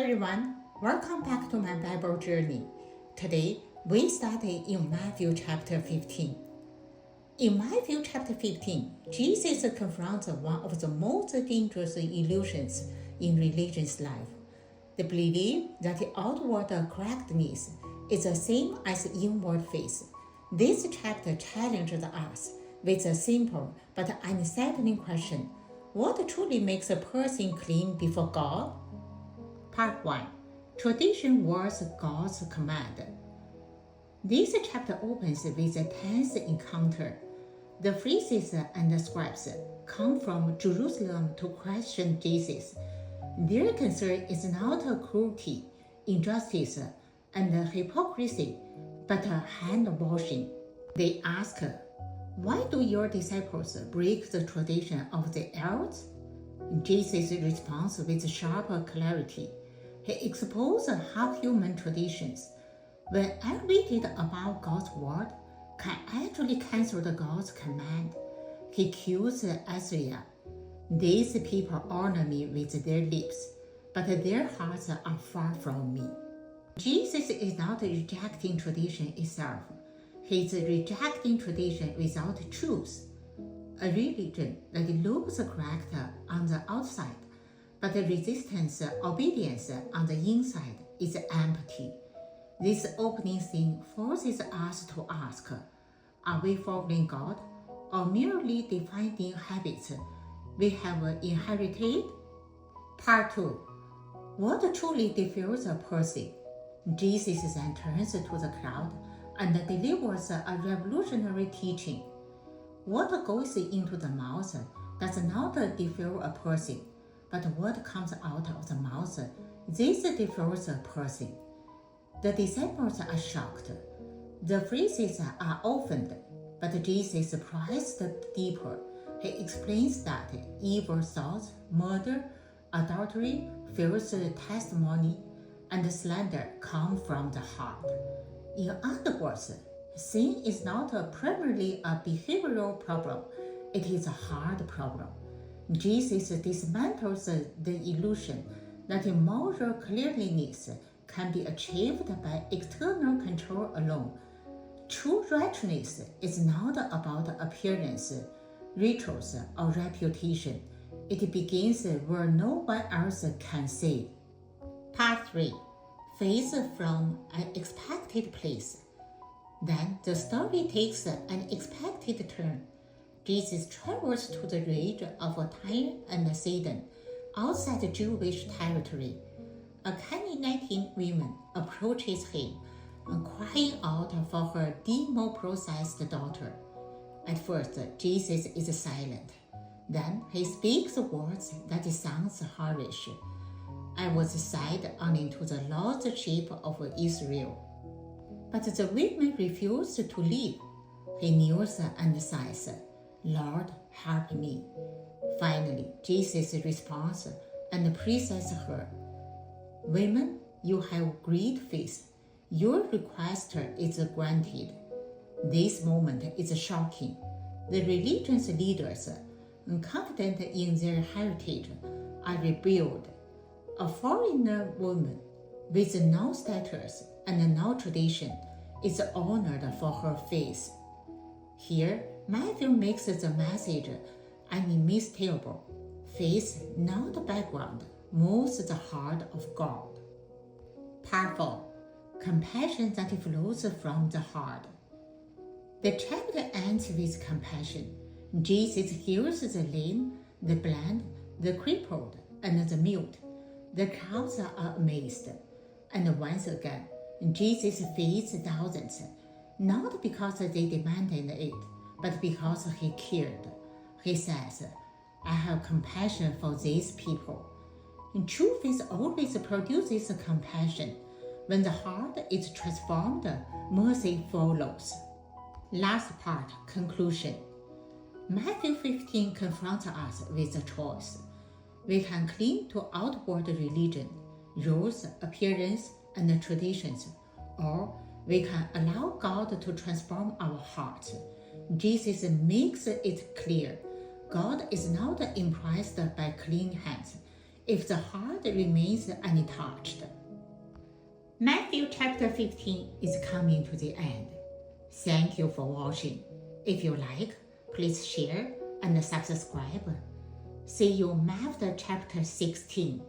everyone, welcome back to my Bible journey. Today we study in Matthew chapter 15. In Matthew chapter 15, Jesus confronts one of the most dangerous illusions in religion's life. The belief that the outward correctness is the same as inward faith. This chapter challenges us with a simple but unsettling question: what truly makes a person clean before God? Part 1. Tradition was God's command. This chapter opens with a tense encounter. The Pharisees and the scribes come from Jerusalem to question Jesus. Their concern is not cruelty, injustice, and hypocrisy, but hand-washing. They ask, "Why do your disciples break the tradition of the elders?" Jesus responds with sharp clarity. He exposed half-human traditions, when elevated above God's word, can actually cancel God's command. He accused Isaiah. "These people honor me with their lips, but their hearts are far from me." Jesus is not rejecting tradition itself. He is rejecting tradition without truth. A religion that looks correct on the outside, but resistance obedience on the inside is empty. This opening scene forces us to ask, are we following God or merely defining habits we have inherited? Part 2. What truly defiles a person? Jesus then turns to the crowd and delivers a revolutionary teaching. What goes into the mouth does not defile a person, but what comes out of the mouth, this defiles a person. The disciples are shocked. The Pharisees are offended, but Jesus pressed deeper. He explains that evil thoughts, murder, adultery, false testimony, and slander come from the heart. In other words, sin is not primarily a behavioral problem, it is a heart problem. Jesus dismantles the illusion that moral cleanliness can be achieved by external control alone. True righteousness is not about appearance, rituals, or reputation. It begins where no one else can see. Part 3. Faith from an expected place. Then the story takes an unexpected turn. Jesus travels to the region of Tyre and Sidon, outside Jewish territory. A Canaanite woman approaches him, crying out for her demon-possessed daughter. At first, Jesus is silent. Then he speaks words that sound harsh. "I was sent only to the lost sheep of Israel." But the woman refused to leave. He kneels and says, "Lord, help me." Finally, Jesus responds and praises her. "Women, you have great faith. Your request is granted." This moment is shocking. The religion's leaders, confident in their heritage, are rebelled. A foreigner woman with no status and no tradition is honored for her faith. Here, Matthew makes the message unmistakable. Faith, not background, moves the heart of God. Part 4. Compassion that flows from the heart. The chapter ends with compassion. Jesus heals the lame, the blind, the crippled, and the mute. The crowds are amazed. And once again, Jesus feeds thousands, not because they demanded it, but because he cared. He says, "I have compassion for these people." True faith always produces compassion. When the heart is transformed, mercy follows. Last part, conclusion. Matthew 15 confronts us with a choice. We can cling to outward religion, rules, appearance, and traditions, or we can allow God to transform our hearts. Jesus makes it clear God is not impressed by clean hands. if the heart remains untouched. Matthew chapter 15 is coming to the end. Thank you for watching. If you like, please share and subscribe. See you Matthew chapter 16.